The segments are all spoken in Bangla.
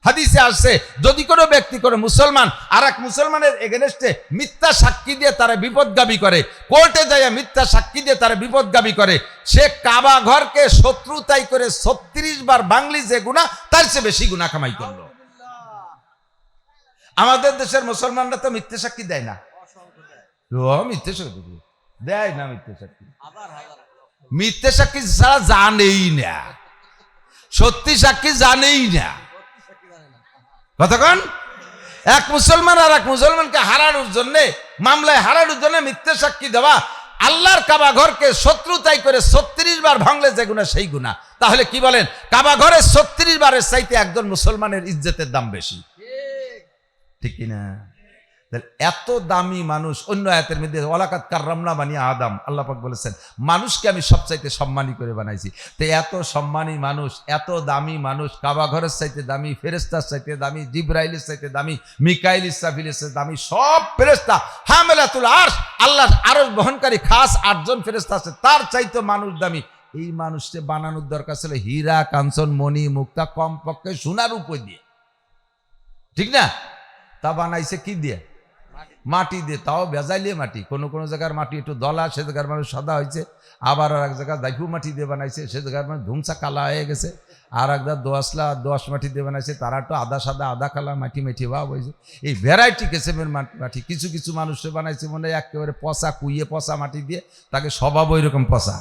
হাদিসে আসছে যদি কোনো ব্যক্তি কোনো মুসলমান আর এক মুসলমানের এগেনস্টে মিথ্যা সাক্ষী দিয়ে তারা বিপদগামী করে, কোর্টে যায় মিথ্যা সাক্ষী দিয়ে তারা বিপদগামী করে, সে কাবা ঘরকে শত্রুতাই করে 36 বার বাংলি যে গুনাহ তার চেয়ে বেশি গুনাহ কামাই করলো। আমাদের দেশের মুসলমানরা তো মিথ্যা সাক্ষী দেয় না, মিথ্যে সাক্ষী দেয় না, মিথ্যে সাক্ষী ছাড়া জানেই না, সত্যি সাক্ষী জানেই না। কতক্ষণ এক মুসলমান আর এক মুসলমানকে হারানোর জন্য, মামলায় হারানোর জন্য মিথ্যে সাক্ষী দেওয়া, আল্লাহর কাবা ঘরকে শত্রুতাই করে 36 বার ভাঙলে যে গুনাহ সেই গুনাহ। তাহলে কি বলেন, কাবা ঘরে 36 বারের চাইতে একজন মুসলমানের ইজ্জতের দাম বেশি, ঠিক কিনা? এত দামি মানুষ, অন্য আয়াতের মধ্যে ওয়ালাকাদ কাররামনা বানি আদম, আল্লাহ পাক বলেছেন মানুষকে আমি সবচাইতে সম্মানী করে বানাইছি। তো এত সম্মানী মানুষ, এত দামি মানুষ, কাবা ঘরের চাইতে দামি, ফেরেশতার চাইতে দামি, জিবরাইলের চাইতে দামি, মিকাইল ইসরাফিলের চাইতে দামি, সব ফেরেশতা হামেলাতুল আরশ, আল্লাহর আরশ বহনকারী খাস 8 জন ফেরেশতা আছে, তার চাইতে মানুষ দামি। এই মানুষকে বানানোর দরকার ছিল হীরা, কাঞ্চন, মণি, মুক্তা, কমপক্ষে সোনার উপর দিয়ে, ঠিক না? তা বানাইছে কি দিয়ে? মাটি দিয়ে, তাও ভেজাইলিয়ে মাটি। কোনো কোনো জায়গার মাটি একটু দলা, সে জায়গার মানুষ সাদা হয়েছে, আবার আর এক জায়গায় দাইফু মাটি দিয়ে বানাইছে, সে জায়গার মানে ধুমসা কালা হয়ে গেছে, আর একদা দোয়াশ মাটি দিয়ে বানাইছে, তারা একটু আদা সাদা আদা কালা মাটি মেঠি ভাব হয়েছে। এই ভ্যারাইটি কিসেমের মাটি। কিছু কিছু মানুষে বানাইছে মনে হয় একেবারে পচা কুইয়ে পচা মাটি দিয়ে, তাকে স্বভাব ওই রকম পচা,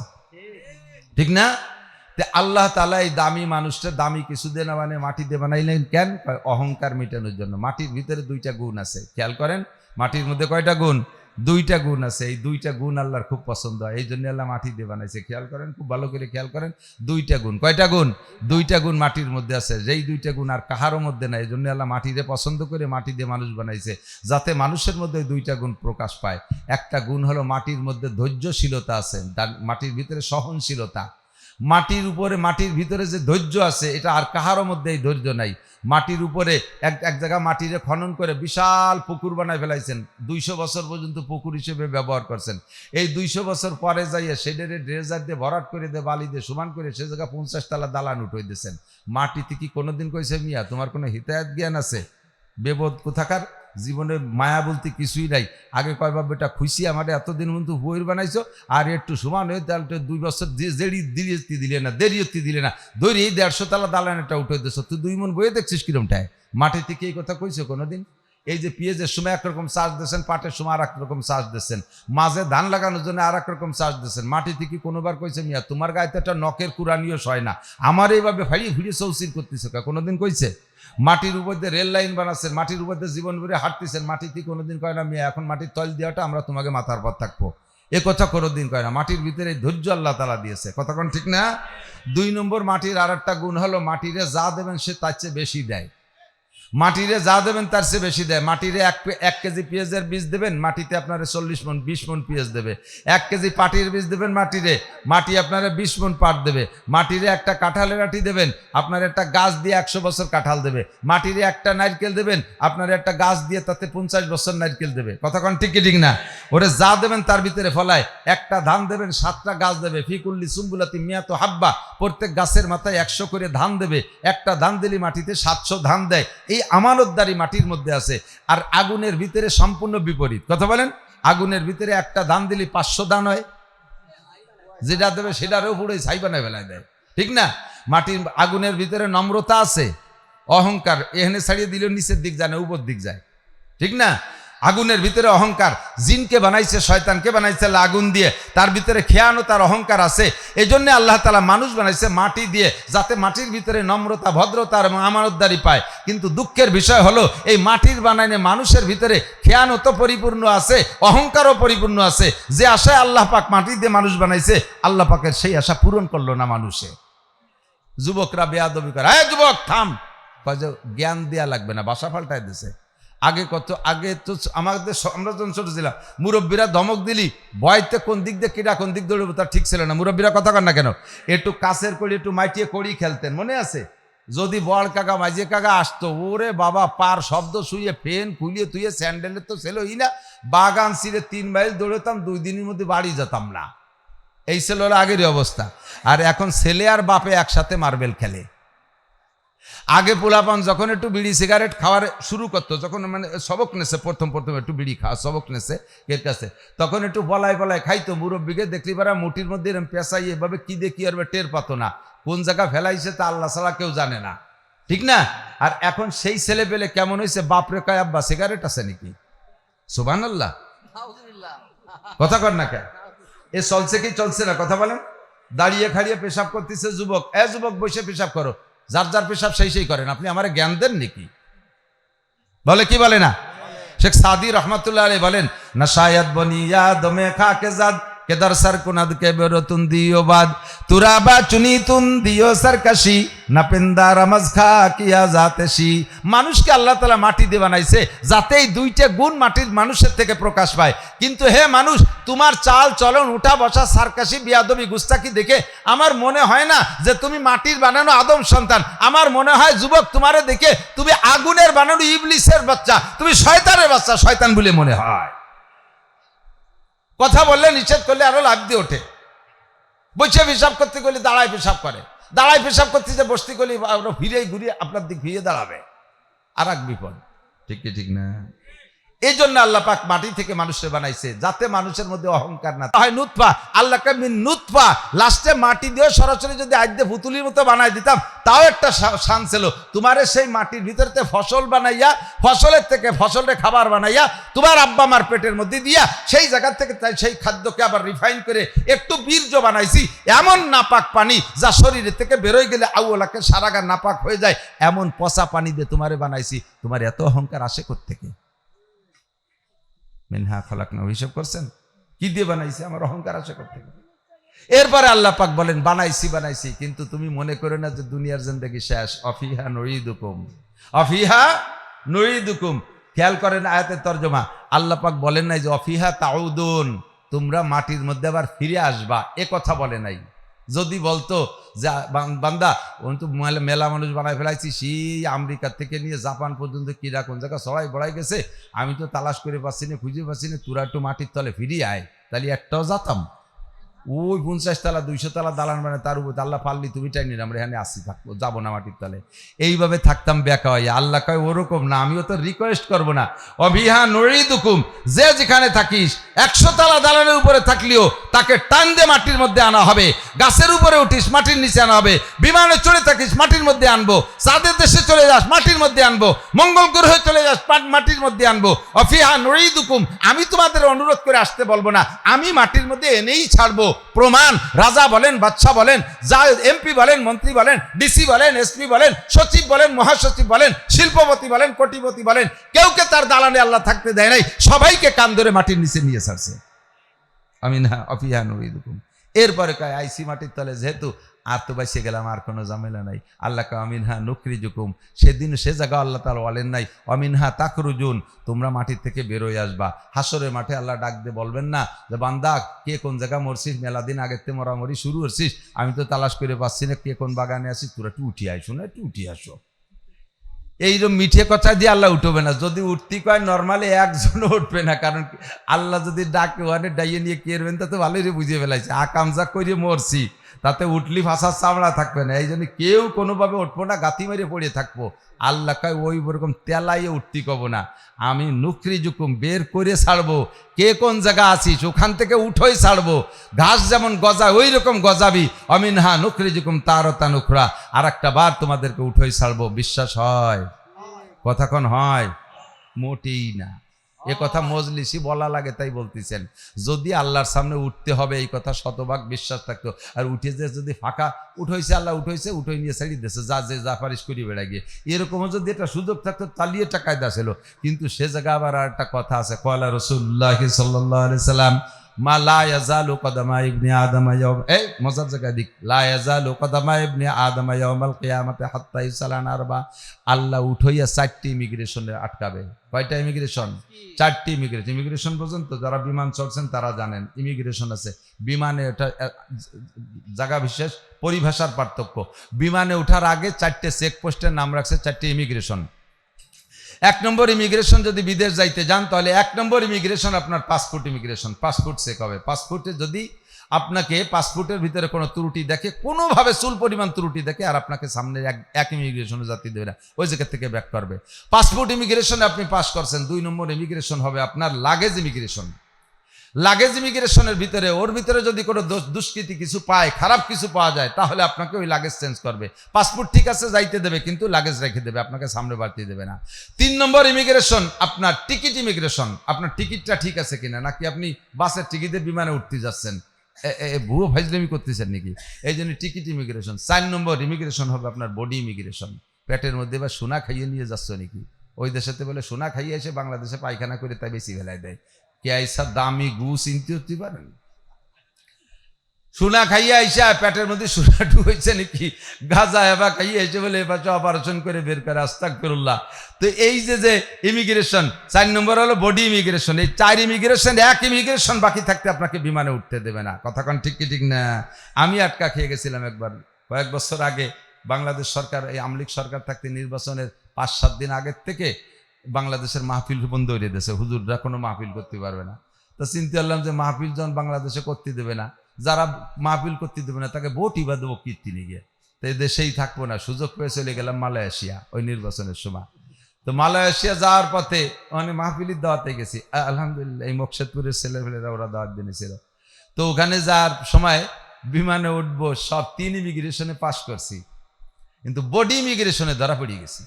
ঠিক না? আল্লাহ তাআলা এই দামি মানুষটা দামি কিছু দিয়ে না মানে মাটি দিয়ে বানাইলেন কেন? অহংকার মেটানোর জন্য। মাটির ভিতরে 2টা গুণ আছে, খেয়াল করেন। মাটির মধ্যে কয়টা গুণ? 2টা গুণ আছে। এই 2টা গুণ আল্লাহর খুব পছন্দ হয়, এই জন্য আল্লাহ মাটি দিয়ে বানাইছে। খেয়াল করেন, খুব ভালো করে খেয়াল করেন। 2টা গুণ, কয়টা গুণ? 2টা গুণ মাটির মধ্যে আছে, যেই 2টা গুণ আর কাহারও মধ্যে নাই। এই জন্য আল্লাহ মাটি দিয়ে পছন্দ করে মাটি দিয়ে মানুষ বানাইছে, যাতে মানুষের মধ্যে 2টা গুণ প্রকাশ পায়। একটা গুণ হলো মাটির মধ্যে ধৈর্যশীলতা আছে, মাটির ভিতরে সহনশীলতা। মাটির উপরে, মাটির ভিতরে যে ধৈর্য আছে, এটা আর কাহারও মধ্যে এই ধৈর্য নাই। মাটির উপরে এক জায়গা মাটিরে খনন করে বিশাল পুকুর বানায় ফেলাইছেন, 200 বছর পর্যন্ত পুকুর হিসেবে ব্যবহার করছেন। এই 200 বছর পরে যাইয়া সেডেরে ড্রেজার দিয়ে ভরাট করে দিয়ে বালি দিয়ে সমান করে সে জায়গা 50 তলা দালান উঠে দিয়েছেন। মাটিতে কি কোনোদিন কইছে মিয়া তোমার কোনো হিতায়াত জ্ঞান আছে? বেবোধ কোথাকার, জীবনে মায়া বলতে কিছুই নাই। আগে কয়বার বেটা খুশি আমার এতদিন কিন্তু বইয়ের বানাইছো, আর একটু সমান হয়ে তাহলে 2 বছর দিলে না, দেরিয়তি দিলে না, ধরি এই 150 তলা দালান একটা উঠে দিয়েছ, তুই 2 মন বইয়ে দেখছিস কিরমটায়? মাটি থেকে এই কথা কইছো কোনোদিন? এই যে পেঁয়াজের সময় একরকম চাষ দিয়েছেন, পাটের সময় আর এক রকম চাষ দিচ্ছেন, মাঝে ধান লাগানোর জন্য আর এক রকম চাষ দিচ্ছেন। মাটি থেকে কোনোবার কইছে মিয়া তোমার গায়ে একটা নখের কুরানিও সয় না, আমার এইভাবে ফাড়িয়ে ফিরিয়ে চৌচির করতেছে, কোনোদিন কইছে? মাটির উপর দিয়ে রেল লাইন বানাচ্ছেন, মাটির উপর দিয়ে জীবন ভরে হাঁটতেছেন, মাটিতে কোনোদিন কয় না মিয়া এখন মাটির তল দেওয়াটা আমরা তোমাকে মাথার পর থাকবো, এ কথা কোনোদিন কয় না। মাটির ভিতরে ধৈর্য আল্লাহ তাআলা দিয়েছে, কথাক্ষণ ঠিক না? 2 নম্বর মাটির আর একটা গুণ হলো মাটিরে যা দেবেন সে তার চেয়ে বেশি দেয়। মাটিরে যা দেবেন তার চেয়ে বেশি দেয়। মাটিরে 1 কেজি পেঁয়াজের বীজ দেবেন, মাটিতে আপনারা 40 মন 20 মন পেঁয়াজ দেবে। 1 কেজি পাটির বীজ দেবেন মাটিরে, মাটি আপনারা 20 মন পাট দেবে। মাটিরে একটা কাঁঠালের আটি দেবেন, আপনার একটা গাছ দিয়ে 100 বছর কাঁঠাল দেবে। মাটিরে একটা নারকেল দেবেন, আপনার একটা গাছ দিয়ে তাতে 50 বছর নারকেল দেবে। কথাক্ষণ ঠিক ঠিক না? ওরে যা দেবেন তার ভিতরে ফলায়। একটা ধান দেবেন, 7টা গাছ দেবে। ফিকুল্লি সুম্বুলাতি মিয়াতু হাব্বা, প্রত্যেক গাছের মাথায় 100 করে ধান দেবে। একটা ধান দিলে মাটিতে 700 ধান দেয়। এই আমানতদারি মাটির মধ্যে আছে। আর আগুনের ভিতরে সম্পূর্ণ বিপরীত। কথা বলেন, আগুনের ভিতরে একটা ধান দিলে 500 ধান হয়, যেটা দেবে সেটারও পুরো ছাই বানায় ফেলায় দেয়, ঠিক না? মাটির আগুনের ভিতরে নম্রতা আছে, অহংকার এখানে ছাড়িয়ে দিলেও নিচের দিক যায় না, উপর দিক যায়, ঠিক না? আগুনের ভিতরে অহংকার। জিনকে বানাইছে, শয়তানকে বানাইছে আগুন দিয়ে, তার ভিতরে খেয়ানত আর অহংকার আছে। এই জন্য আল্লাহ তাআলা মানুষ বানাইছে মাটি দিয়ে, যাতে মাটির ভিতরে নম্রতা, ভদ্রতা এবং আমানতদারি পায়। কিন্তু দুঃখের বিষয় হলো এই মাটির বানাইনে মানুষের ভিতরে খেয়ানত পরিপূর্ণ আছে, অহংকারও পরিপূর্ণ আছে। যে আশায় আল্লাহ পাক মাটি দিয়ে মানুষ বানাইছে, আল্লাহ পাকের সেই আশা পূরণ করলো না মানুষে। যুবকরা বেয়াদবি করে, এই যুবক থাম, জ্ঞান দেয়া লাগবে না, বাসা পাল্টায় দিছে। আগে তো আমাদের, আমরা যখন ছোট ছিলাম, মুরব্বীরা ধমক দিলি ভয়তে কোন দিক দিয়ে কিরা কোন দিক দৌড়বো তার ঠিক ছিল না। মুরব্বীরা কথা কন না কেন? একটু কাছের কড়ি একটু মাইটিয়ে কড়ি খেলতেন, মনে আছে? যদি বড় কাকা মাঝে কাকা আসতো, ওরে বাবা পার শব্দ শুয়ে ফেন খুলিয়ে তুইয়ে স্যান্ডেলের তো ছেলই না, বাগান ছিঁড়ে 3 মাইল দৌড়তাম, 2 দিনের মধ্যে বাড়ি যেতাম না। এই ছিল আগেরই অবস্থা। আর এখন ছেলে আর বাপে একসাথে মার্বেল খেলে। আগে পোলাপান যখন একটু বিড়ি সিগারেট খাওয়ার শুরু করতো, যখন মানে সবক নেছে, প্রথম একটু বিড়ি খাওয়া সবক নেছে এর কাছে, তখন একটু পলায় পলায় খাইতো। মুরব্বীকে দেখলি পারা মুঠির মধ্যে এরম পেঁচাই এভাবে কি দিয়ে কি আর টের পাতো না, কোন জায়গা ফেলাইছে তা আল্লাহ ছাড়া কেউ জানে না, ঠিক না? আর এখন সেই ছেলে পেলে কেমন হয়েছে, বাপরে কয় আব্বা সিগারেট আছে নাকি? সুবহানাল্লাহ, কথা কর না কেন? এ চলছে কি চলছে না কথা বলেন? দাঁড়িয়ে খাড়িয়ে পেশাব করতেছে যুবক, যুবক বসে পেশাব করো, যার যার পেশাব সেই করেন, আপনি আমার জ্ঞান দেন নাকি? বলে কি বলে না? শেখ সাদি রহমাতুল্লাহ আলাইহি বলেন, না শায়দ বনিয়া দমে খাকে জাদ কেদার সর কুনাদ কে বেরতুন দিও বাদ তুরাবা চুনি তুন দিও সরকাশি না পেন্দা রমজ খা কিয়া জাতেশি। মানুষকে আল্লাহ তাআলা মাটি দিয়ে বানাইছে যাতে এই দুইটা গুণ মাটির মানুষের থেকে প্রকাশ পায়। কিন্তু হে মানুষ, তোমার চাল চলন উঠা বসা সারকাশি বিয়াদবি গুস্তাকি দেখে আমার মনে হয় না যে তুমি মাটির বানানো আদম সন্তান। আমার মনে হয় যুবক, তোমারে দেখে তুমি আগুনের বানানো ইবলিসের বাচ্চা, তুমি শয়তানের বাচ্চা, শয়তান বলে মনে হয়। কথা বললে নিষেধ করলে আরো লাভ দিয়ে ওঠে। বসে পেশাব করতে গেলে দাঁড়ায় পেশাব করে, দাঁড়ায় পেশাব করতে যে বসতে গেলে ফিরে ঘুরিয়ে আপনার দিক ফিরে দাঁড়াবে, আর এক বিপদ। ঠিক কি ঠিক না? এই জন্য আল্লাহ পাক মাটি থেকে মানুষের বানাইছে যাতে মানুষের মধ্যে অহংকার না হয়। নুতফা, আল্লাহকে মিন নুতফা, লাস্টে মাটি দিয়ে সরাসরি যদি আজকে পুতুলির মতো বানাই দিতাম তাও একটা শান ছিল। তোমারে সেই মাটির ভিতরতে ফসল বানাইয়া, ফসলের থেকে ফসলের খাবার বানাইয়া তোমার আব্বা মার পেটের মধ্যে দিয়া সেই জায়গা থেকে তাই সেই খাদ্যকে আবার রিফাইন করে একটু বীর্য বানাইছি, এমন নাপাক পানি যা শরীরের থেকে বেরোয় গেলে আউলাকে সারাগা নাপাক হয়ে যায়, এমন পচা পানি দিয়ে তোমারে বানাইছি। তোমার এত অহংকার আসে কোত্থেকে? মিনহা খলাকনাহু, হিসাব করছেন কি দিয়ে বানাইছি? আমার অহংকার আসে কোত্থেকে? এরপরে আল্লাহ পাক বলেন, বানাইছি কিন্তু তুমি মনে করে না যে দুনিয়ার জিন্দেগি শেষ। অফিহা নুইদুকুম, অফিহা নুইদুকুম। খেয়াল করেন আয়াতের তর্জমা, আল্লাহ পাক বলেন নাই যে অফিহা তাউদুন, তোমরা মাটির মধ্যে আবার ফিরে আসবা, এ কথা বলে নাই। যদি বলতো যে বান্দা তো মেলা মানুষ বানায় ফেলাইছি, সেই আমেরিকা থেকে নিয়ে জাপান পর্যন্ত কিরা কোন জায়গা সবাই বড়াই গেছে, আমি তো তালাশ করে পাচ্ছি না, খুঁজে পাচ্ছি না, তোরা একটু মাটির তলে ফিরিয়ে আয়, তাহলে একটাও যেতাম। ওই 50 তালা 200 তালা দালান মানে তার উপর আল্লাহ পারলি তুমি টাই নিলাম, আমরা এখানে আসি থাকবো, যাবো না মাটির তলে, এইভাবে থাকতাম বেকা হয়ে। আল্লাহ কয় ওরকম না, আমিও তো রিকোয়েস্ট করবো না। অভিহা নুইদুকুম, যে যেখানে থাকিস 100 তালা দালানের উপরে থাকলেও তাকে টান দিয়ে মাটির মধ্যে আনা হবে। গাছের উপরে উঠিস মাটির নিচে আনা হবে, বিমানে চড়ে থাকিস মাটির মধ্যে আনবো, চাঁদের দেশে চলে যাস মাটির মধ্যে আনবো, মঙ্গল গ্রহে চলে যাস মাটির মধ্যে আনবো। অফিহা নুইদুকুম, আমি তোমাদের অনুরোধ করে আসতে বলবো না, আমি মাটির মধ্যে এনেই ছাড়বো। প্রমাণ, রাজা বলেন, বাদশা বলেন, যা এমপি বলেন, মন্ত্রী বলেন, ডিসি বলেন, এসপি বলেন, সচিব বলেন, মহাসচিব বলেন, শিল্পপতি বলেন, কোটিপতি বলেন, কেউকে তার দালানে আল্লাহ থাকতে দেয় নাই, সবাইকে কান ধরে মাটির নিচে নিয়ে ছাড়ছে। আমিন হা অফিহা নুইদুকুম। এরপরে কয় আইসি মাটির তলে, যেহেতু আর তো বাইসে গেলাম, আর কোনো ঝামেলা নাই। আল্লাহ কয় অমিনহা নুখরিজুকুম, সেদিন সে জায়গা আল্লাহ তাআলা বলেন নাই অমিনহা তাখরুজুন, তোমরা মাটির থেকে বেরোয় আসবা। হাসরের মাঠে আল্লাহ ডাক দিয়ে বলবেন না যে বান্দা কে কোন জায়গা মরছিস, মেলা দিন আগের থেকে মরামরি শুরু করছিস, আমি তো তালাশ করে পাচ্ছি না কে কোন বাগানে আসিস, তোরা একটু উঠিয়ে আইসো না, একটু উঠিয়ে আসো। এইরকম মিঠে কথা দিয়ে আল্লাহ উঠবে না। যদি উঠতে কয় নর্মালি একজনও উঠবে না, কারণ আল্লাহ যদি ডাকে ওখানে ডাইয়ে নিয়ে কেরবেন তা তো ভালোই বুঝিয়ে ফেলাইছে, আকামজা করে মরছি, তাতে উঠলি ফাঁসার চামড়া থাকবে না, এই জন্য কেউ কোনোভাবে উঠবো না, গাঁথি মেরে পড়ে থাকবো। আল্লাহ কয় ওই ওরকম তেলাইয়ে উঠতে কব না, আমি নুখরিজুকুম, বের করে ছাড়বো। কে কোন জায়গা আছিস ওখান থেকে উঠোই ছাড়বো, ঘাস যেমন গজায় ওই রকম গজাবি। অমিনহা নুখরিজুকুম তারতা নুখরা, আর একটা বার তোমাদেরকে উঠোই ছাড়বো। বিশ্বাস হয়? কথাক্ষণ হয়? মোটেই না। এ কথা মজলিসি বলা লাগে তাই বলতেছেন। যদি আল্লাহর সামনে উঠতে হবে এই কথা শতভাগ বিশ্বাস থাকতো, আর উঠে যে যদি ফাঁকা উঠইছে, আল্লাহ উঠইছে, উঠই নিয়ে ছাড়িয়ে দিয়েছে, যা যে যা পারিস করি বেড়া গিয়ে, এরকমও যদি একটা সুযোগ থাকতো তালিয়ে টাকায় দাছিল। কিন্তু সে জায়গা আবার আর একটা কথা আছে, কলা রাসূলুল্লাহ সাল্লাল্লাহু আলাইহি সাল্লাম মা লা ইয়াজালু কদামা ইবনে আদম ইয়াউম, এই মজার জায়গা দিক, লা ইয়াজালু কদামা ইবনে আদম ইয়াউমাল কিয়ামাতি হাত্তা ইসালান আরবা। আল্লাহ উঠাইয়া 4টি ইমিগ্রেশনে আটকাবে। কয়টা ইমিগ্রেশন? 4টি ইমিগ্রেশন পর্যন্ত যারা বিমান চড়ছেন তারা জানেন ইমিগ্রেশন আছে। বিমানে ওটা জায়গা বিশেষ, পরিভাষার পার্থক্য। বিমানে ওঠার আগে 4টে চেকপোস্টের নাম রাখছে, 4টি ইমিগ্রেশন। 1 নম্বর ইমিগ্রেশন যদি বিদেশ যাইতে যান তাহলে 1 নম্বর ইমিগ্রেশন আপনার পাসপোর্ট ইমিগ্রেশন, পাসপোর্ট চেক হবে। পাসপোর্টে যদি আপনাকে পাসপোর্টের ভিতরে কোনো ত্রুটি দেখে, কোনোভাবে চুল পরিমাণ ত্রুটি দেখে, আর আপনাকে সামনে এক ইমিগ্রেশনে যাত্রী দেবে না, ওই জায়গা থেকে ব্যাক করবে। পাসপোর্ট ইমিগ্রেশনে আপনি পাস করছেন, 2 নম্বর ইমিগ্রেশন হবে আপনার লাগেজ ইমিগ্রেশন। লাগেজ ইমিগ্রেশনের ভিতরে ওর ভিতরে যদি কোনো দুষ্কৃতি কিছু পায়, খারাপ কিছু পাওয়া যায়, তাহলে আপনাকে ওই লাগেজ চেঞ্জ করবে। পাসপোর্ট ঠিক আছে যাইতে দেবে, কিন্তু লাগেজ রেখে দেবে, আপনাকে সামনে বাড়তে দেবে না। 3 নম্বর ইমিগ্রেশন আপনার টিকিট ইমিগ্রেশন। আপনার টিকিটটা ঠিক আছে কিনা, নাকি আপনি বাসের টিকিটে বিমানে উঠতে যাচ্ছেন, ভুয়ো ফাইজলামি করতেছেন নাকি, এই জন্য টিকিট ইমিগ্রেশন। 4 নম্বর ইমিগ্রেশন হবে আপনার বডি ইমিগ্রেশন। পেটের মধ্যে বা সোনা খাইয়ে নিয়ে যাচ্ছ নাকি, ওই দেশেতে বলে সোনা খাইয়ে এসে বাংলাদেশে পায়খানা করে তাই বেশি ফেলাই দেয়। কে আইসা দামি গু চিনতে হতে পারেন, সোনা খাইয়া আইসা পেটের মধ্যে সোনা ঢুকেছে নাকি, গাঁজা এবার খাইয়ে এসে বলে এবার অপারেশন করে বের করে, আস্তাগফিরুল্লাহ। তো এই যে ইমিগ্রেশন 4 নম্বর হলো বডি ইমিগ্রেশন। এই 4 ইমিগ্রেশন, এক ইমিগ্রেশন বাকি থাকতে আপনাকে বিমানে উঠতে দেবে না। কথা কোন ঠিক কি ঠিক না? আমি আটকা খেয়ে গেছিলাম একবার, কয়েক বছর আগে। বাংলাদেশ সরকার, এই আমলিক সরকার থাকতে নির্বাচনের 5-7 দিন আগের থেকে বাংলাদেশের মাহফিল বন্ধ হয়ে দিয়েছে, হুজুররা কোনো মাহফিল করতে পারবে না। তো চিন্তা করলাম যে মাহফিল যখন বাংলাদেশে করতে দেবে না, যারা মাহফিল করতে দেবে না তাকে ভোটই বা দেবো কীর্তিনি গিয়ে, তো এই দেশেই থাকবো না। সুযোগ পেয়ে চলে গেলাম মালয়েশিয়া ওই নির্বাচনের সময়। তো মালয়েশিয়া যাওয়ার পথে মানে মাহফিলের দাওয়াতে গেছি, আলহামদুলিল্লাহ এই মকসেদপুরের ছেলেপেলেরা ওরা দাওয়াত দিয়েছিল। তো ওখানে যাওয়ার সময় বিমানে উঠবো, সব 3 ইমিগ্রেশনে পাস করছি, কিন্তু বডি ইমিগ্রেশনে ধরা পড়ে গেছি।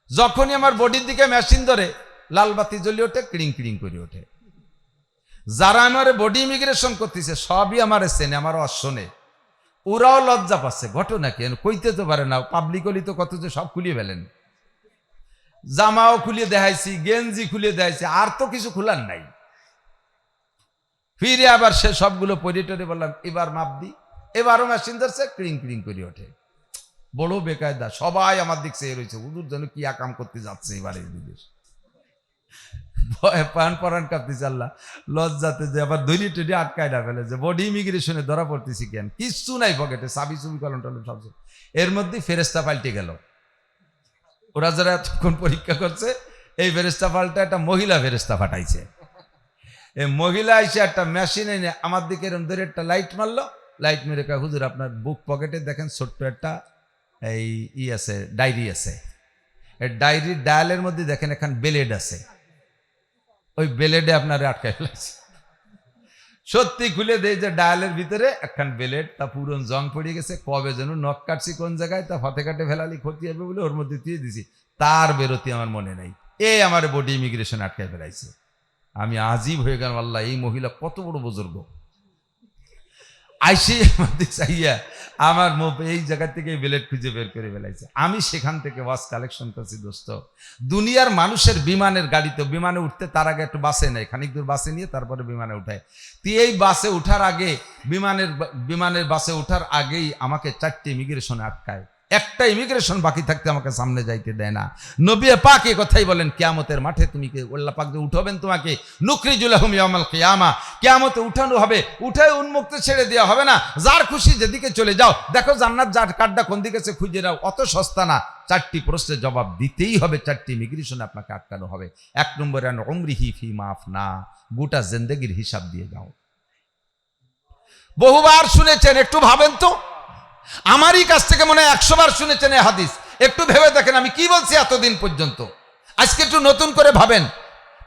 যখনই আমার বডির দিকে মেশিন ধরে লাল বাতি জ্বলে ওঠে, ক্রিং ক্রিং করে ওঠে। যারা আমার বডি ইমিগ্রেশন করতেছে সবই আমার চেনে, আমার অশোনে, ওরাও লজ্জা পাচ্ছে। ঘটনা কি কইতে তো পারে না, পাবলিকলি তো কত যে সব খুলিয়ে ফেলেন, জামাও খুলিয়ে দেখাইছি, গেঞ্জি খুলিয়ে দেখাইছি, আর তো কিছু খোলার নাই। ফিরে আবার সে সবগুলো পরিটরে বললাম এবার মাপ দি, এবারও মেশিন ধরছে, ক্রিং ক্রিং করে ওঠে। বড় বেকায়দা, সবাই আমার দিক চেয়ে রয়েছে, হুজুর যেন কি আকাম করতে যাচ্ছে এবারে বিদেশ। ভয়ে পান পরান কাঁপতেছে, আল্লাহ লজ্জাতে যে আবার দৈনি টেনে আটকায় না ফেলে, যে বডি ইমিগ্রেশনে ধরা পড়তেছি কেন, কিচ্ছু নাই পকেটে, চাবি চুবি কলম টলম সব। এর মধ্যে ফেরেস্তা পাল্টে গেল। ওরা যারা এতক্ষণ পরীক্ষা করছে, এই ফেরেস্তা পাল্টা একটা মহিলা ফেরেস্তা পাঠাইছে। এই মহিলা এসে একটা মেশিন এনে আমার দিকে এরকম ধরে একটা লাইট মারলো, লাইট মেরে কয় হুজুর আপনার বুক পকেটে দেখেন ছোট্ট একটা এই আছে, ডায়েরি আছে, এই ডায়েরির ডায়ালের মধ্যে দেখেন এখন ব্লেড আছে, ওই ব্লেডে আপনারা আটকায় ফেলেছে। সত্যি খুলে দেয় যে ডায়ালের ভিতরে একখান ব্লেড, তা পুরন জং পড়ে গেছে, কবে যেন নখ কাটছি কোন জায়গায়, তা ফতে কাটে ফেলালি ক্ষতি হবে বলে ওর মধ্যে দিয়ে দিছি, তার বেরোতে আমার মনে নাই। এই আমার বডি ইমিগ্রেশন আটকায় ফেলাইছে। আমি আজীব হয়ে গেলাম, আল্লাহ এই মহিলা কত বড় বুজুর্গ। আইসি আমাদের চাইয়া আমার এই জায়গা থেকে ব্লেড খুঁজে বের করে ফেলাইছে। আমি সেখান থেকে ওয়াজ কালেকশন করছি। দোস্ত, দুনিয়ার মানুষের বিমানের গাড়িতে, বিমানে উঠতে তার আগে একটু বাসে নেয়, খানিক দূর বাসে নিয়ে তারপরে বিমানে উঠায়। তুই এই বাসে উঠার আগে, বিমানের বাসে উঠার আগেই আমাকে 4টে ইমিগ্রেশনে আটকায়, একটা ইমিগ্রেশন বাকি থাকতে আমাকে সামনে যাইতে দেয় না। নবী পাক এই কথাই বলেন, কিয়ামতের মাঠে তুমি আল্লাহ পাক যে উঠাবেন তোমাকে, নুকরিজুলাহুম ইয়াউমাল কিয়ামা, কিয়ামতে উঠানো হবে, উঠায় উন্মুক্ত ছেড়ে দেওয়া হবে না, যার খুশি যেদিকে চলে যাও, দেখো জান্নাত যার কাড্ডা কোন দিকে আছে খুঁজে নাও, অত সস্তা না। 4টি প্রশ্নের জবাব দিতেই হবে, 4টি ইমিগ্রেশনে আপনাকে আটকানো হবে। 1 নম্বরে আন উমরিহি ফিমা আফনা, গোটা জিন্দেগির হিসাব দিয়ে যাও। বহুবার শুনেছেন, একটু ভাবেন তো, আমারই কাছ থেকে মনে হয় 100 বার শুনেছেন এই হাদিস। একটু ভেবে দেখেন আমি কি বলছি এতদিন পর্যন্ত। আজকে একটু নতুন করে ভাবেন।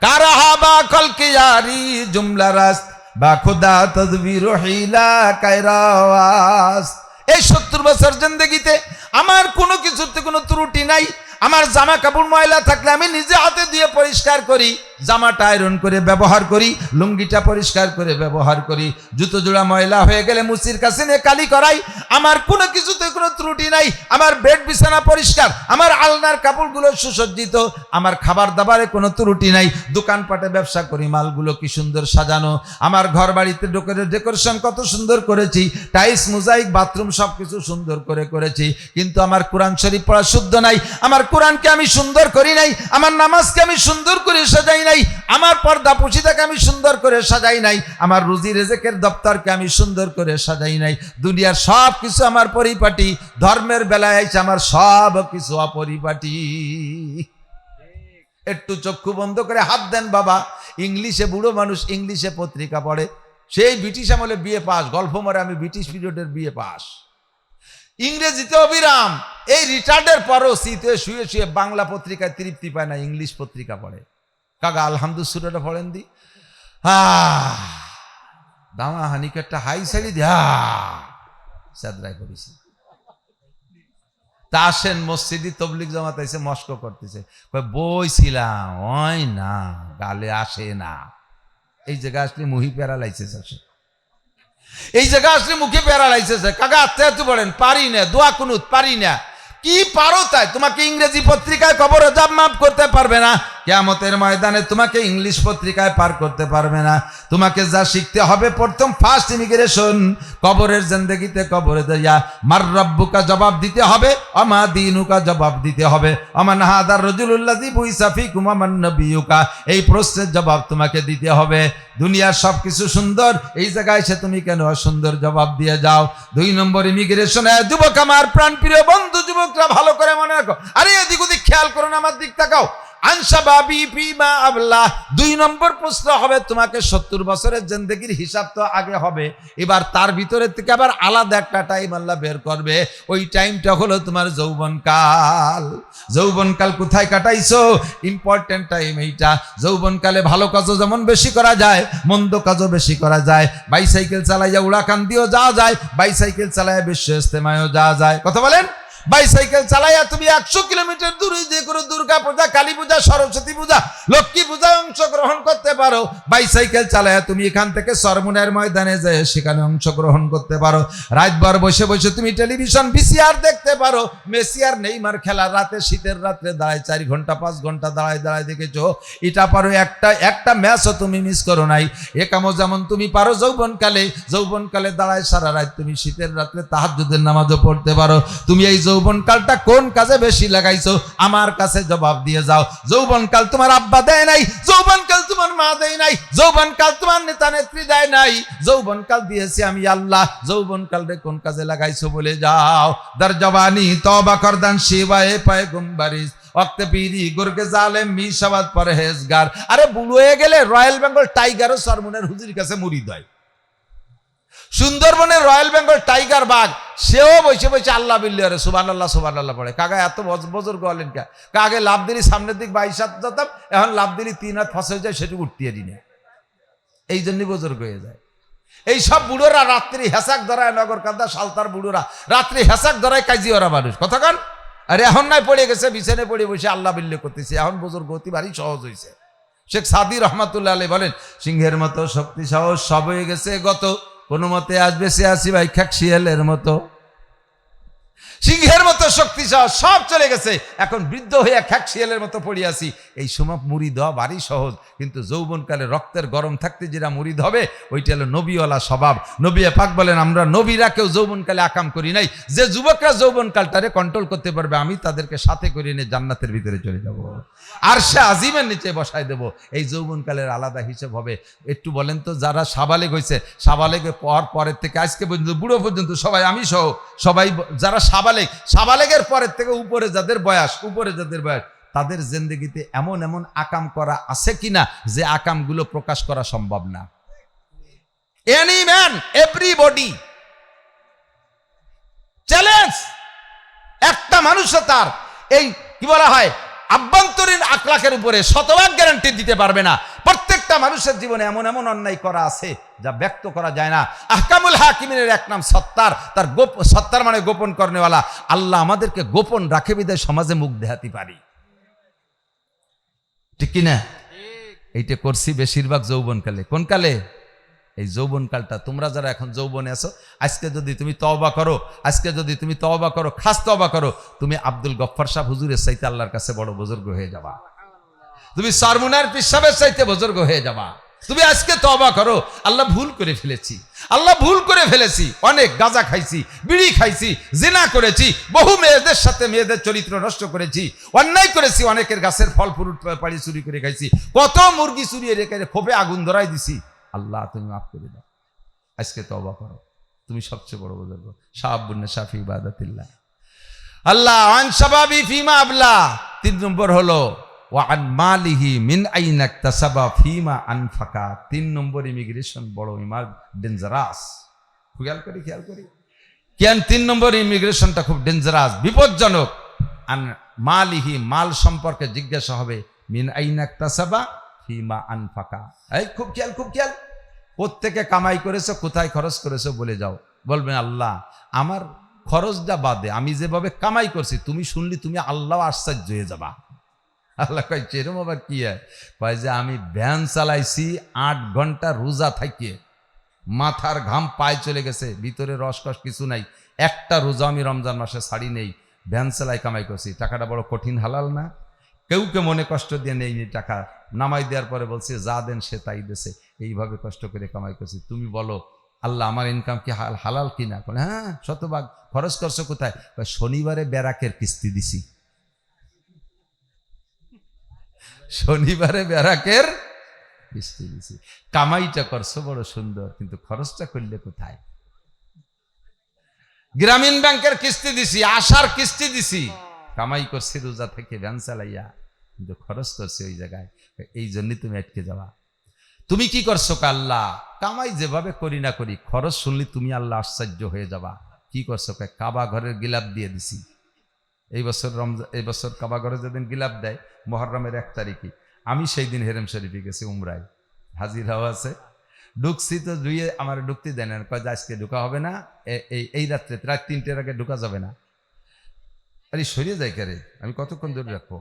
কারাহা বা কলকিয়ারি জুমলা রাস বা খুদা তদবির হিলা কায়রাওয়াস। এই 70 বছর জিন্দেগিতে আমার কোনো কিছুতে কোনো ত্রুটি নাই। আমার জামা কাপড় ময়লা থাকলে আমি নিজে হাতে দিয়ে পরিষ্কার করি, জামাটা আয়রন করে ব্যবহার করি, লুঙ্গিটা পরিষ্কার করে ব্যবহার করি, জুতো জোড়া ময়লা হয়ে গেলে মুসির কাছে নিয়ে কালি করাই। আমার কোনো কিছুতে কোনো ত্রুটি নাই। আমার বেড বিছানা পরিষ্কার, আমার আলনার কাপড়গুলো সুসজ্জিত, আমার খাবার দাবারে কোনো ত্রুটি নাই। দোকানপাটে ব্যবসা করি, মালগুলো কি সুন্দর সাজানো, আমার ঘর বাড়িতে ডেকোরেশন কত সুন্দর করেছি, টাইলস মোজাইক বাথরুম সবকিছু সুন্দর করে করেছি, কিন্তু আমার কোরআন শরীফ পড়া শুদ্ধ নাই। আমার কোরআনকে আমি সুন্দর করি নাই, আমার নামাজকে আমি সুন্দর করে সাজাই নাই, আমার পর্দা পুশিদাকে আমি সুন্দর করে সাজাই নাই, আমার রুজি রেজেকের দপ্তরকে আমি সুন্দর করে সাজাই নাই। দুনিয়ার সব কিছু আমার পরিপাটি, ধর্মের বেলায় আইছে আমার সব কিছু অপরিপাটি। একটু চক্ষু বন্ধ করে হাত দেন বাবা। ইংলিশে বুড়ো মানুষ ইংলিশে পত্রিকা পড়ে, সেই ব্রিটিশ আমলে বিএ পাস, গল্প মরে আমি ব্রিটিশ পিরিয়ডের বিএ পাস, ইংরেজিতে অবিরাম। এই রিটার্ডের পরও শীতে শুয়ে শুয়ে বাংলা পত্রিকায় তৃপ্তি পায় না, ইংলিশ পত্রিকা পড়ে। কাকা আলহামদুলিল্লাহ পড়েন দি, দামা হানিকে একটা হাই সাইডি দিয়া সাদরাই করেছি। তা আসেন মসজিদি তবলিগ জামাত এসে মস্ক করতেছে, বইছিলাম ওই না গালে আসে না। এই জায়গা আসলে মুহি প্যারালাইসিস আসে, এই জায়গা আসলে মুখে প্যারালাইসিস। কাকা আত্মীয় বলেন পারি না, দোয়া কুনুত পারি না। কি পারো তাই? তোমাকে ইংরেজি পত্রিকায় কবরে জাব মাপ করতে পারবে না, কিয়ামতের ময়দানে তোমাকে ইংলিশ পত্রিকায় পার করতে পারবে না। তোমাকে যা শিখতে হবে, প্রথম ফার্স্ট ইমিগ্রেশন কবরের জিন্দেগিতে, কবরে দিয়া মার রব্বুকা জবাব দিতে হবে, আমা দীনুকা জবাব দিতে হবে, আমান হাদার রাজুলুল্লাযী বুইসা ফীকুম আমান নবিয়ুকা, এই প্রশ্নের জবাব তোমাকে দিতে হবে। দুনিয়ার সবকিছু সুন্দর, এই জায়গায় এসে তুমি কেন অসুন্দর জবাব দিয়ে যাও? 2 নম্বর ইমিগ্রেশনে যুবক আমার প্রাণপ্রিয় বন্ধু, যুবকরা ভালো করে মনে রাখো, আরে এদিক ওদিক খেয়াল করো না, আমার দিক তাকাও। আনসাবাবি ফিমা আবলাহ, 2 নম্বর প্রশ্ন হবে তোমাকে 70 বছরের জিন্দেগির হিসাব তো আগে হবে, এবার তার ভিতরে থেকে আবার আলাদা একটা টাইম আল্লাহ বের করবে। ওই টাইমটা হলো তোমার যৌবনকাল। যৌবনকাল কোথায় কাটাইছো? ইম্পর্টেন্ট টাইম এইটা। যৌবনকালে ভালো কাজও যেমন বেশি করা যায়, মন্দ কাজও বেশি করা যায়। বাইসাইকেল চালাইয়া উড়াকান্দিও যাওয়া যায়, বাইসাইকেল চালাইয়া বিশ্ব ইস্তেমায়ও যাওয়া যায়। কথা বলেন? বাইসাইকেল চালাইয়া তুমি 100 কিলোমিটার দূরে যে কোনো দুর্গা পূজা, কালী পূজা, সরস্বতী পূজা, লক্ষ্মী পূজায় অংশগ্রহণ করতে পারো। বাইসাইকেল চালাইয়া তুমি এখান থেকে সরমুনের ময়দানে যায় সেখানে অংশগ্রহণ করতে পারো। রাতভর বসে বসে তুমি টেলিভিশন ভিসিআর দেখতে পারো। মেসি আর নেইমার খেলা রাতে, শীতের রাত্রে দাঁড়ায় 4 ঘন্টা 5 ঘন্টা দাঁড়ায় দাঁড়ায় দেখেছো। এটা পারো, একটা ম্যাচও তুমি মিস করো নাই। এ কামও যেমন তুমি পারো যৌবনকালে দাঁড়ায় সারা রাত তুমি শীতের রাত্রে তাহাজ্জুদের নামাজও পড়তে পারো। তুমি এই যৌবনকালটা কোন কাজে বেশি লাগাইছো? আমার কাছে জবাব দিয়ে যাও। যৌবনকাল তোমার আব্বা দেয় নাই, যৌবনকাল তোমার মা দেয় নাই, যৌবনকাল তোমার নেতা নেত্রী দেয় নাই, যৌবনকাল দিয়েছি আমি আল্লাহ। যৌবনকাল রে কোন কাজে লাগাইছো বলে যাও। দার জবানি তওবা করদান শিবায়ে পয়গম্বরিস ওয়াক্তে পীরি গুরকে জালেম মিশাবাদ পরহেজগার। আরে বুড়ো হয়ে গেলে রয়্যাল বেঙ্গল টাইগারও সরমুনের হুজুর কাছে মুরিদ হয়। সুন্দরবনের রয়্যাল বেঙ্গল টাইগার বাঘ সেও বসে বসে আল্লাহ বিল্লাহ সুবহানাল্লাহ সুবহানাল্লাহ পড়ে। কাকা এত বজর গলেন কে? আগে লাভ দিলি সামনের দিক 22 হাত যেতাম, এখন লাভ দিলি 3 হাত ফসে হয়ে যায়, সেটুকু উঠতে দিই না। এই জন্যই বজর্গ হয়ে যায়। এই সব বুড়োরা রাত্রি হেসাক ধরায়, নগর কান্দা সালতার বুড়োরা রাত্রি হেসাক ধরায় কাজি ওরা মানুষ। কথা কান? আরে এখন নাই পড়ে গেছে, বিছানে পড়ে বসে আল্লাহ বিল্লাহ করতেছে। এখন বজর্গ অতি ভারী সহজ হয়েছে। শেখ সাদি রহমাতুল্লাহ আলাইহি বলেন, সিংহের মতো শক্তি সাহস সব হয়ে গেছে গত, কোনো মতে আসবে সে আসি ভাই খ্যাক শিয়ালের মতো। সিংহের মতো শক্তি সব চলে গেছে, এখন বৃদ্ধ হইয়া খ্যাক শিয়ালের মতো পড়ে আসি। এই সময় মুরিদ হওয়া ভারী সহজ, কিন্তু যৌবনকালে রক্তের গরম থাকতে যেটা মুরিদ হবে ওইটা হলো নবীওয়ালা স্বভাব। নবী পাক বলেন, আমরা নবীরা কেউ যৌবনকালে আকাম করি নাই। যে যুবকরা যৌবনকালটারে কন্ট্রোল করতে পারবে, আমি তাদেরকে সাথে করে নিয়ে জান্নাতের ভিতরে চলে যাব, আর সে আজিমের নিচে বসায় দেব। এই যৌবনকালের আলাদা হিসেব হবে। একটু বলেন তো, যারা সাবালেগ হয়েছে, সাবালেগে পরের থেকে আজকে পর্যন্ত বুড়ো পর্যন্ত সবাই, আমি সহ সবাই যারা সাবালেগের পরের থেকে উপরে যাদের বয়স তাদের জিন্দেগিতে এমন এমন আকাম করা আছে কিনা যে আকামগুলো প্রকাশ করা সম্ভব না। Any man everybody challenge. একটা মানুষও তার এই কি বলা হয় আভ্যন্তরীণ আখলাকের উপরে শতভাগ গ্যারান্টি দিতে পারবে না। প্রত্যেকটা মানুষের জীবনে এমন এমন অন্যায় করা আছে যা ব্যক্ত করা যায় না। আহকামুল হাকিমিনের এক নাম সত্তার, তার সত্তার মানে গোপন করনেওয়ালা। আল্লাহ আমাদেরকে গোপন রাখে বিদায় সমাজে মুখ দেখাতে পারি, ঠিক কিনা? এইটা করছি বেশিরভাগ যৌবনকালে। কোন কালে? এই যৌবনকালটা। তোমরা যারা এখন যৌবনে আছো, আজকে যদি তুমি তওবা করো, খাস তওবা করো, তুমি আব্দুল গফফার সাহেব হুজুরের চাইতে আল্লাহর কাছে বড় বুজুর্গ হয়ে যাবা। তুমি সরমুনার পীর সাহেবের চাইতে বুজুর্গ হয়ে যাবা। তুমি আজকে তওবা করো, আল্লাহ ভুল করে ফেলেছি, অনেক গাঁজা খাইছি, বিড়ি খাইছি, জিনা করেছি, বহু মেয়েদের চরিত্র নষ্ট করেছি, অন্যায় করেছি, অনেকের গাছের ফল ফ্রুট পাড়ি চুরি করে খাইছি, কত মুরগি চুরিয়ে রেখে খোপে আগুন ধরাই দিছি। আল্লাহ তুমি মাফ করে দাও, আজকে তওবা করো, তুমি সবচেয়ে বড় বুজুর্গ। শাবুন শাফি ইবাদাতিল্লাহ। আল্লাহ আন শাবাবি ফিমা আবলা। 3 নম্বর হলো ওয়া আন মালিহি মিন আইনা ইকতাসাবা ফিমা আনফাকা। 3 নম্বর ইমিগ্রেশন বড় ডেঞ্জারাস। খেয়াল করি কেন 3 নম্বর ইমিগ্রেশনটা খুব ডেঞ্জারাস, বিপজ্জনক। আন মালিহি, মাল সম্পর্কে জিজ্ঞাসা হবে, মিন আইনা ইকতাসাবা ফিমা আনফাকা। এই খুব খেয়াল প্রত্যেকে কামাই করেছো, কোথায় খরচ করেছো বলে যাও। বলবেন আল্লাহ আমার খরচটা বাদে আমি যেভাবে কামাই করছি তুমি শুনলি তুমি আল্লাহ আশ্চর্য হয়ে যাবা। আল্লাহ কয় এরম আবার কি হয়? কয় যে আমি ভ্যান চালাইছি 8 ঘন্টা রোজা থাকিয়ে, মাথার ঘাম পায়ে চলে গেছে, ভিতরে রসকস কিছু নাই, একটা রোজা আমি রমজান মাসে ছাড়ি নেই, ভ্যান চালাই কামাই করছি। টাকাটা বড় কঠিন হালাল না? কেউকে মনে কষ্ট দিয়ে নেই টাকা নামাই দেওয়ার পরে বলছে যা দেন সে তাই দেশে, এইভাবে কষ্ট করে কামাই করছি। তুমি বলো আল্লাহ আমার ইনকাম কি হালাল কিনা? হ্যাঁ শতভাগ। খরচ করছো কোথায়? শনিবারে ব্যারাকের কিস্তি দিছি, শনিবারে ব্যারাকের কিস্তি দিছি। কামাইটা করছো বড় সুন্দর, কিন্তু খরচটা করলে কোথায়? গ্রামীণ ব্যাংকের কিস্তি দিছি, আশার কিস্তি দিছি, কামাই করছি রোজা থেকে ভ্যান চালাইয়া, কিন্তু খরচ করছি ওই জায়গায়। এই জন্যই তুমি আটকে যাওয়া। তুমি কি করছো? আল্লাহ কামাই যেভাবে করি না করি, খরচ শুনলি তুমি আল্লাহ আশ্চর্য হয়ে যাবা। কি করছো? কাবা ঘরের গিলাপ দিয়ে দিছি। এই বছর কাবা ঘরে যেদিন গিলাপ দেয় মুহররমের 1 তারিখে, আমি সেই দিন হেরেম শরীফে গেছি উমরায়, হাজির হওয়া আছে। ঢুকছি তো ধুয়ে আমার ঢুকতে দেন, কয় যে আজকে ঢুকা হবে না, এই রাত্রে রাত 3টের আগে ঢুকা যাবে না। আরে সরিয়ে যায় কারে, আমি কতক্ষণ ধরে রাখবো?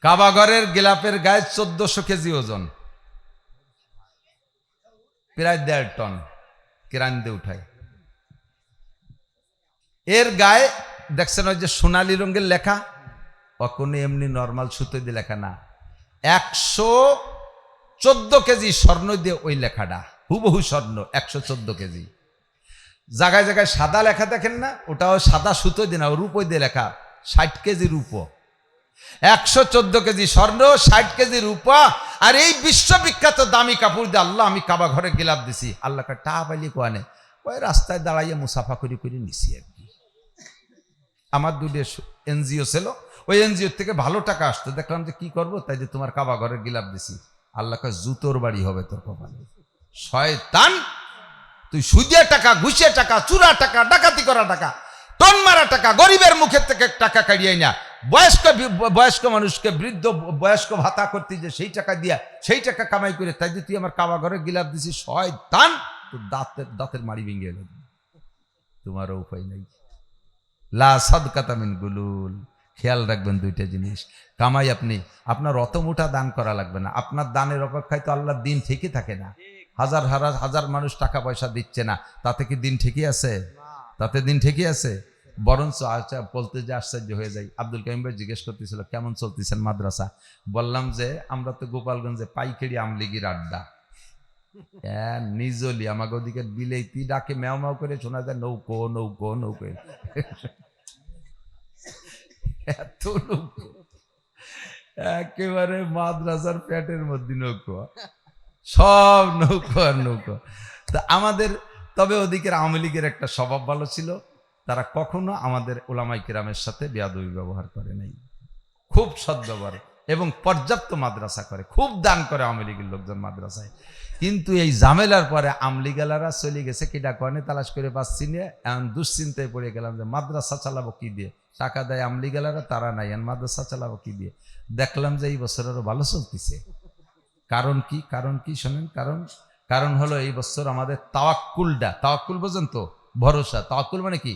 কাবা ঘরের গিলাপের গায়ে 1400 কেজি ওজন, প্রায় 1.5 টন কেরান দিয়ে উঠায়। এর গায়ে দেখছেন ওই যে সোনালী রঙের লেখা, কোনো এমনি নর্মাল সুতো দিয়ে লেখা না, 114 কেজি স্বর্ণ দিয়ে ওই লেখাটা, হুবহু স্বর্ণ, 114 কেজি। জায়গায় জায়গায় সাদা লেখা দেখেন না, ওটাও সাদা সুতো দিয়ে না, রূপো দিয়ে লেখা, 60 কেজি রূপো, 114 কেজি স্বর্ণ, 60 কেজি রূপা। আর এই বিশ্ববিখ্যাত দামি কাপড় দিয়ে আল্লাহ আমি কাবা ঘরে গিলাপ দিছি। আল্লাহ টা পাইলি কোয়ানে, ওই রাস্তায় দাঁড়াইয়া মুসাফা করে নিছি আর কি। আমার 2টা এনজিও ছিল, ওই এনজিও থেকে ভালো টাকা আসতো, দেখলাম যে কি করবো, তাই যে তোমার কাবা ঘরে গিলাপ দিছি। আল্লাহ কয় জুতোর বাড়ি হবে তোর কপালে, শয়তান। তুই সুদিয়া টাকা, ঘুষিয়া টাকা, চুরা টাকা, ডাকাতি করা টাকা, টন মারা টাকা, গরিবের মুখের থেকে টাকা কাড়িয়ে না, বয়স্ক মানুষকে বৃদ্ধ বয়স্ক ভাতা করতে যে সেই টাকা দিয়া সেই টাকা কামাই করে, তাই যে তুই আমার কাবা ঘরে গিলাপ দিছিস, শয়তান। তো দাঁতের মাড়ি ভেঙে গেল, তোমারও উপায় নাই। লা সাদকাতা মিন গুলুল। খেয়াল রাখবেন 2টা জিনিস। কামাই আপনার অত মোটা দান করা লাগবে না, আপনার দানের অপেক্ষায় তো আল্লাহর দিন ঠিকই থাকে না। হাজার মানুষ টাকা পয়সা দিচ্ছে না, তাতে কি দিন ঠিকই আছে? তাতে দিন ঠিকই আছে। বরঞ্চ বলতে যে আশ্চর্য হয়ে যায়। আব্দুল কাইম ভাই জিজ্ঞেস করতেছিল কেমন চলতেছেন মাদ্রাসা? বললাম যে আমরা তো গোপালগঞ্জে পাইকারি আমলিগির আড্ডা, নিজলি আমাকে ওদিকে বিলেতি ডাকে ম্যাও ম্যাও করে শোনা যায়, নৌকো নৌকো নৌকো, এত নৌকো, একেবারে মাদ্রাসার পেটের মধ্যে নৌকো, সব নৌকো আর নৌকো। তা আমাদের তবে ওদিকের আওয়ামী লীগের একটা স্বভাব ভালো ছিল, তারা কখনো আমাদের ওলামাই কেরামের সাথে বেয়াদবি ব্যবহার করে নাই, খুব সদ্ব্যবহার এবং পর্যাপ্ত মাদ্রাসা করে, খুব দান করে আওয়ামী লীগের লোকজন মাদ্রাসায়। কিন্তু এই ঝামেলার পরে আমলিগালারা চলে গেছে, কিডা কনে তালাশ করে পাচ্ছি না, এমন দুশ্চিন্তায় পড়ে গেলাম যে মাদ্রাসা চালাবো কি দিয়ে, টাকা দেয় আমলিগালারা, তারা নাই, আর মাদ্রাসা চালাবো কি দিয়ে। দেখলাম যে এই বছর আরো ভালো চলতেছে। কারণ কি শোনেন, কারণ হলো এই বছর আমাদের তাওয়াক্কুল বোঝেন তো, ভরসা। তাওয়াক্কুল মানে কি?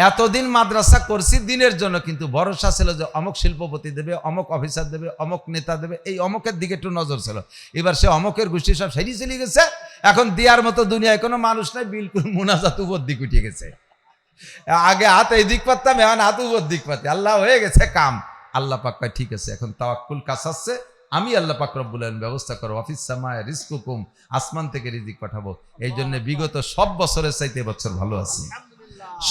এতদিন মাদ্রাসা করছি দিনের জন্য, কিন্তু ভরসা ছিল যে অমুক শিল্পপতি দেবে, অমুক অফিসার দেবে, অমুক নেতা দেবে, এই অমুকের দিকে একটু নজর ছিল। এবার সে অমুকের গোষ্ঠী সব সেরি চলে গেছে, এখন দেওয়ার মতো দুনিয়ায় কোনো মানুষ নাই, বিলকুল মুনাজাত উপর দিক উঠে গেছে। আগে হাত এই দিক পারতাম, এখন হাত উপর দিক পাতি, আল্লাহ হয়ে গেছে কাম। আল্লাহ পাক কয় ঠিক আছে, এখন তাওয়াক্কুল কাছাচ্ছে, আমি আল্লাহ পাক রব্বুল আলামিন ব্যবস্থা করবো, অফিস সামায় রিজকুকুম, আসমান থেকে রিজিক পাঠাবো। এই জন্য বিগত সব বছরের চাইতে এবছর ভালো আছি,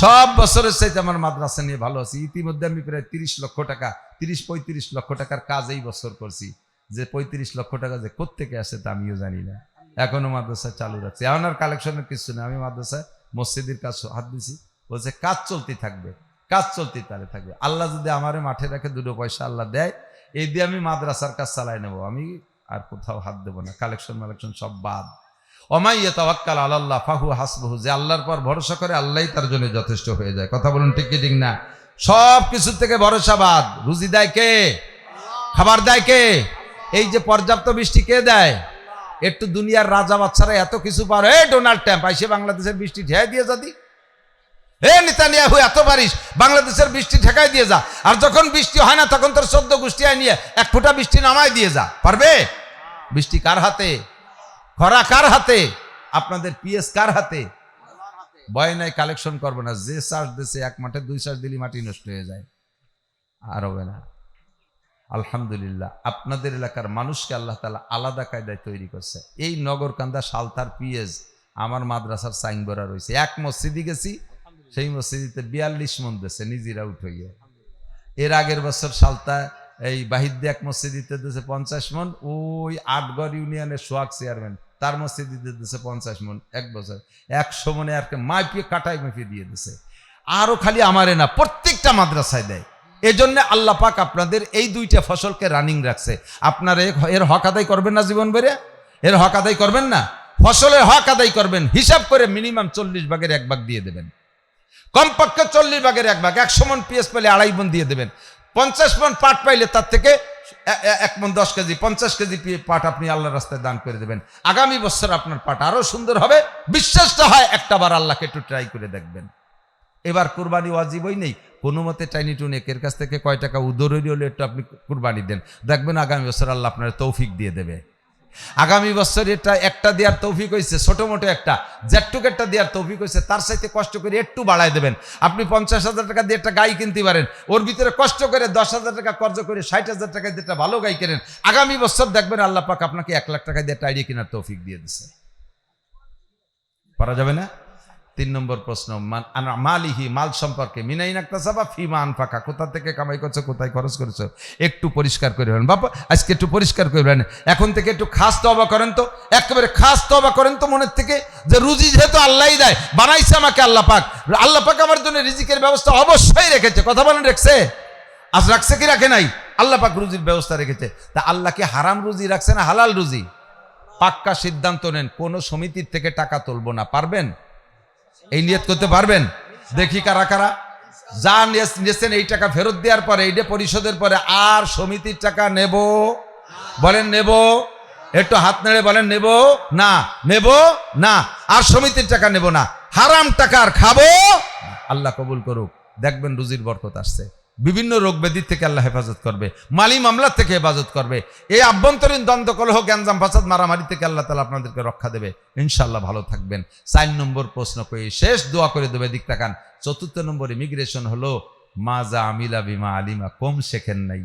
সব বছরের চাইতে আমার মাদ্রাসা নিয়ে ভালো আছি। ইতিমধ্যে আমি প্রায় 30 লক্ষ টাকা, 30-35 লক্ষ টাকার কাজ এই বছর করছি। যে 35 লক্ষ টাকা যে কোত্থেকে আসে তা আমিও জানি না, এখনো মাদ্রাসা চালু রাখছি। এখন আর কালেকশনের কিছু না, আমি মাদ্রাসায় মসজিদের কাজ হাত দিছি, বলছে কাজ চলতে থাকবে। কাজ চলতে তাহলে থাকবে। আল্লাহ যদি আমারে মাঠে রাখে, দুটো পয়সা আল্লাহ দেয়, এই দিয়ে আমি মাদ্রাসার কাজ চালাই নেবো, আমি আর কোথাও হাত দেবো না, কালেকশন মালেকশন সব বাদ। ওমাই ইয়াতাওয়াক্কাল আলাল্লাহ ফাহুয়া হাসবুহু, যে আল্লাহর পর ভরসা করে আল্লাহই তার জন্য যথেষ্ট হয়ে যায়। কথা বলুন ঠিক কি ঠিক না? সব কিছু থেকে ভরসা বাদ। রুজি দেয় কে? খাবার দেয় কে? এই যে পর্যাপ্ত বৃষ্টি কে দেয়? একটু দুনিয়ার রাজা বাচ্চারা এত কিছু পারে, ডোনাল্ড ট্রাম্প আইসে বাংলাদেশের বৃষ্টি ঠেকাই দিয়ে যাদি, নেতানিয়াহু এত পারিস বাংলাদেশের বৃষ্টি ঠেকাই দিয়ে যা, আর যখন বৃষ্টি হয় না তখন তোর 14 গোষ্ঠী নিয়ে 1 ফোঁটা বৃষ্টি নামাই দিয়ে যা। পারবে? বৃষ্টি কার হাতে? খরা কার হাতে? আপনাদের পিএস কার হাতে? ভয় নাই, কালেকশন করবো না, যে চাষ দিছে 1 মাঠে 2 চাষ দিলি মাটি নষ্ট হয়ে যায়, আর হবে না। আলহামদুলিল্লাহ, আপনাদের এলাকার মানুষকে আল্লাহ তাআলা আলাদা কায়দায় তৈরি করছে। এই নগরকান্দা সালতার পিএস আমার মাদ্রাসার সাইনবোরা রয়েছে। 1 মসজিদে গেছি, সেই মসজিদে 42 মন দিয়েছে নিজেরা উঠে গিয়ে। এর আগের বছর সালতা এই বাহিদ্দে 1 মসজিদে দিয়েছে 50 মন, ওই 8গড় ইউনিয়নের সোহাগ চেয়ারম্যান তার মসজিদে দিয়েছে 50 মন। 1 বছর 100 মনে আর মাইপিয়ে কাটাই মাইপিয়ে দিয়ে দিছে। আরো খালি আমারে না, প্রত্যেকটা মাদ্রাসায় দেয়। এজন্য আল্লাহ পাক আপনাদের এই 2টা ফসলকে রানিং রাখছে। আপনারা এর হক আদায় করবেন না? জীবন বেড়ে এর হক আদায় করবেন না? ফসলের হক আদায় করবেন, হিসাব করে মিনিমাম 40 ভাগের 1 ভাগ দিয়ে দেবেন, কমপক্ষে 40 ভাগের 1 ভাগ। 100 মন পিএস পেলে 2.5 মন দিয়ে দেবেন। 50 মন পাট পাইলে তার থেকে 1 মন 10 কেজি 50 কেজি পাট আপনি আল্লাহর রাস্তায় দান করে দেবেন। আগামী বছর আপনার পাট আরো সুন্দর হবে। বিশ্বাসটা হয় একটাবার আল্লাহকে একটু ট্রাই করে দেখবেন। এবার কুরবানি ওয়াজিবই নেই, কোনো মতে টাইনি টুন একের কাছ থেকে কয় টাকা উদরি হলে একটু আপনি কুরবানি দেন, দেখবেন আগামী বছর আল্লাহ আপনার তৌফিক দিয়ে দেবে। আগামী বছর এটা একটা দেওয়ার তৌফিক হয়েছে, ছোট মোটো একটা জেটটুকেরটা দেওয়ার তৌফিক হয়েছে, তার সাথে কষ্ট করে একটু বাড়ায় দেবেন। আপনি 50,000 টাকা দিয়ে একটা গাই কিনতে পারেন, ওর ভিতরে কষ্ট করে 10,000 টাকা খরচ করে 60,000 টাকা দিয়ে একটা ভালো গাই কেনেন। আগামী বছর দেখবেন আল্লাহ পাক আপনাকে 1 লাখ টাকা দিয়ে একটা আইডিয়া কেনার তৌফিক দিয়ে দিচ্ছে। পারা যাবে না? 3 নম্বর প্রশ্ন, মালিহি, মাল সম্পর্কে, মিনাইন আকতাসাবা ফিমা আনফাকা, কোথা থেকে কামাই করছো, কোথায় খরচ করেছো, একটু পরিষ্কার করে বলেন। বাবা আজকে একটু পরিষ্কার করে বলেন, এখন থেকে একটু খাস তওবা করেন তো, একেবারে খাস তওবা করেন তো মনের থেকে, যে রুজি যেহেতু আল্লাহই দেয়, বানাইছে আমাকে আল্লাহ পাক, আল্লাহ পাক আমার জন্য রিজিকের ব্যবস্থা অবশ্যই রেখেছে। কথা বলেন, রেখেছে? আজ রাখছে কি রাখে নাই? আল্লাহ পাক রুজির ব্যবস্থা রেখেছে। তা আল্লাহ কি হারাম রুজি রাখছে না হালাল রুজি? পাক্কা সিদ্ধান্ত নেন, কোন সমিতির থেকে টাকা তুলবো না। পারবেন? এই নিয়ত করতে পারবেন? দেখি কারা কারা যা নিয়েছেন এই টাকা ফেরত দেওয়ার পরে, এইটা পরিশোধের পরে আর সমিতির টাকা নেব? বলেন নেব? একটু হাত নেড়ে বলেন নেব না, নেব না, আর সমিতির টাকা নেব না, হারাম টাকা আর খাবো। আল্লাহ কবুল করুক, দেখবেন রুজির বরকত আসছে। বিভিন্ন রোগ ব্যাধির থেকে আল্লাহ হেফাজত করবে, মালি মামলার থেকে হেফাজত করবে, এই আভ্যন্তরীণ দ্বন্দ্ব কলহ গ্যাঞ্জাম ফাসাদ মারামারি থেকে আল্লাহ তাআলা আপনাদেরকে রক্ষা দেবে। ইনশাআল্লাহ ভালো থাকবেন। 4 নম্বর প্রশ্ন করে শেষ, দোয়া করে দেবে, দিক তাকান। 4 নম্বর ইমিগ্রেশন হলো মাজা আমিলা বিমা আলিমা, কম শেখেন নাই,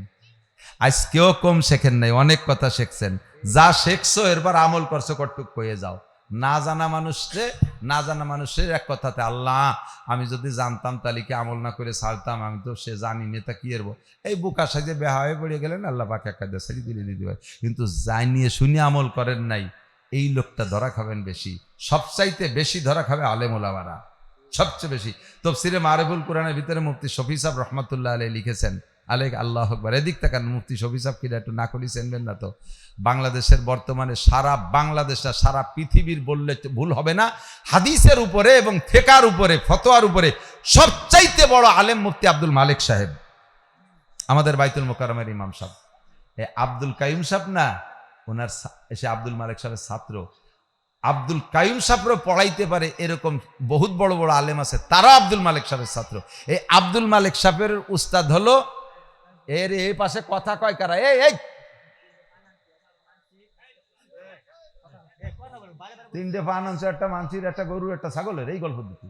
আজকেও কম শেখেন নাই, অনেক কথা শিখছেন। যা শেখছো এরপর আমল করছো, কটুক কয়ে যাও। না জানা মানুষের এক কথাতে, আল্লাহ আমি যদি জানতাম তাহলে কি আমল না করে ছাড়তাম, আমি তো সে জানি নেতা কি এরবো, এই বুকা সাজে বেহা হয়ে পড়ে গেলেন, আল্লাহ পাক একটা দেশারি দিলে দিতে পারে, কিন্তু জানিয়ে শুনে আমল করেন নাই, এই লোকটা ধরা খাবেন বেশি। সবচাইতে বেশি ধরা খাবে আলেম ওলামারা, সবচেয়ে বেশি। তাফসীরে মারিফুল কোরআনের ভিতরে মুফতি শফি সাহেব রহমাতুল্লাহ আলাইহি লিখেছেন, আল্লাহু আকবার, এদিক তাকান, মুফতি শফি সাহেব কিনা একটু না করি চেনবেন না তো। বাংলাদেশের বর্তমানে সারা বাংলাদেশ, সারা পৃথিবীর বললে ভুল হবে না, হাদিসের উপরে এবং ফিকহের উপরে, ফতোয়ার উপরে সবচাইতে বড় আলেম মুফতি আব্দুল মালিক সাহেব, আমাদের বাইতুল মোকাররমের ইমাম সাহেব। আব্দুল কাইয়ুম সাহেব না, ওনার এসে আব্দুল মালিক সাহেবের ছাত্র। আব্দুল কাইয়ুম সাহেবও পড়াইতে পারে এরকম বহুত বড় বড় আলেম আছে, তারা আব্দুল মালিক সাহেবের ছাত্র। এই আব্দুল মালিক সাহেবের উস্তাদ হলো, এর এই পাশে কথা কয় কারা, এই 3টে পান আনছে, একটা মানসির, একটা গরুর, একটা ছাগলের, এই গল্প দিতে।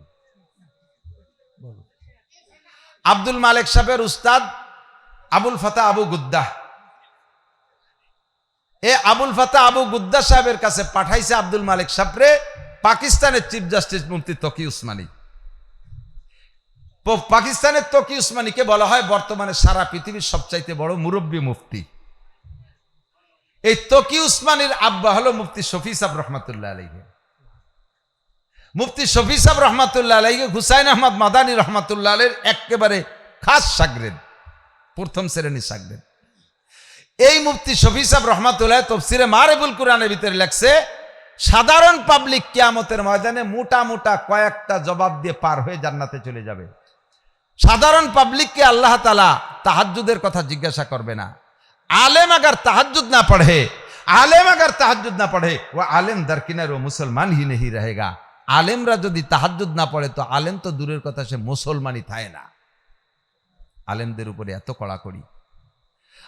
আব্দুল মালিক সাহেবের উস্তাদ আবুল ফাতাহ আবু গুদ্দাহ। আবুল ফাতাহ আবু গুদ্দাহ সাহেবের কাছে পাঠাইছে আব্দুল মালিক সাহেবরে পাকিস্তানের চিফ জাস্টিস মুফতি তকি উসমানী। পাকিস্তানের তকি উসমানীকে বলা হয় বর্তমানে সারা পৃথিবীর সবচাইতে বড় মুরব্বী মুফতি। এই তকি উসমানীর আব্বা হলো মুফতি শফি সাহেব রহমাতুল্লাহ আলাইহি। মুফতি শফি সাহেব রহমাতুল্লাহ আলাইহি হুসাইন আহমদ মাদানী রহমাতুল্লাহ আলাইহির একেবারে খাস শাগরেদ, প্রথম শ্রেণীর শাগরেদ। এই মুফতি শফি সাহেব রহমাতুল্লাহ তাফসীরে মারিফুল কুরআনের ভিতরে লেখছে, সাধারণ পাবলিক কিয়ামতের ময়দানে মোটা মোটা কয়েকটা জবাব দিয়ে পার হয়ে জান্নাতে চলে যাবে। সাধারণ পাবলিককে আল্লাহ তাআলা তাহাজ্জুদের কথা জিজ্ঞাসা করবে না। आलेम अगर तहज्जुद ना पढ़े, आलेम अगर तहज्जुद ना पढ़े वह आलेम दरकिनार वो मुसलमान ही नहीं रहेगा। आलेमरा यदि तहज्जुद ना पढ़े तो आलेम तो दूरेर कथा से मुसलमानই थाय ना। आलेमদের উপরে এত কড়াকড়ি,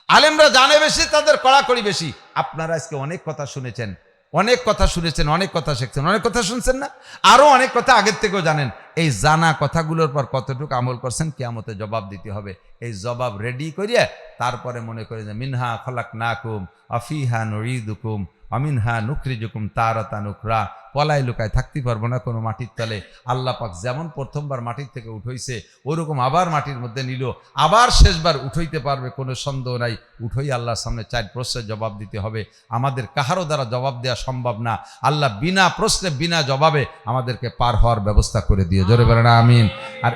আলেমরা জানে বেশি, তাদের কড়াকড়ি বেশি। আপনারা আজকে অনেক কথা শুনেছেন, অনেক কথা শুনেছেন, অনেক কথা শিখছেন, অনেক কথা শুনছেন না, আরো অনেক কথা আগের থেকেও জানেন। এই জানা কথাগুলোর পর কতটুকু আমল করছেন কিয়ামতে জবাব দিতে হবে। এই জবাব রেডি করিয়ে তারপরে মনে করে যে মিনহা খলাকনাকুম আফিহা নুরিদুকুম আমিনহা নুখরিজুকুম তারাতান উখরা। পলাই লুকায় থাকতে পারবো না কোনো মাটির তলে। আল্লাহ পাক যেমন প্রথমবার মাটির থেকে উঠাইছে ওরকম আবার মাটির মধ্যে নিল, আবার শেষবার উঠাইতে পারবে, কোনো সন্দেহ নাই। উঠোই আল্লাহর সামনে 4 প্রশ্নের জবাব দিতে হবে। আমাদের কাহারও দ্বারা জবাব দেওয়া সম্ভব না। আল্লাহ বিনা প্রশ্নে বিনা জবাবে আমাদেরকে পার হওয়ার ব্যবস্থা করে দিও। জোরে বলেন আমিন। আর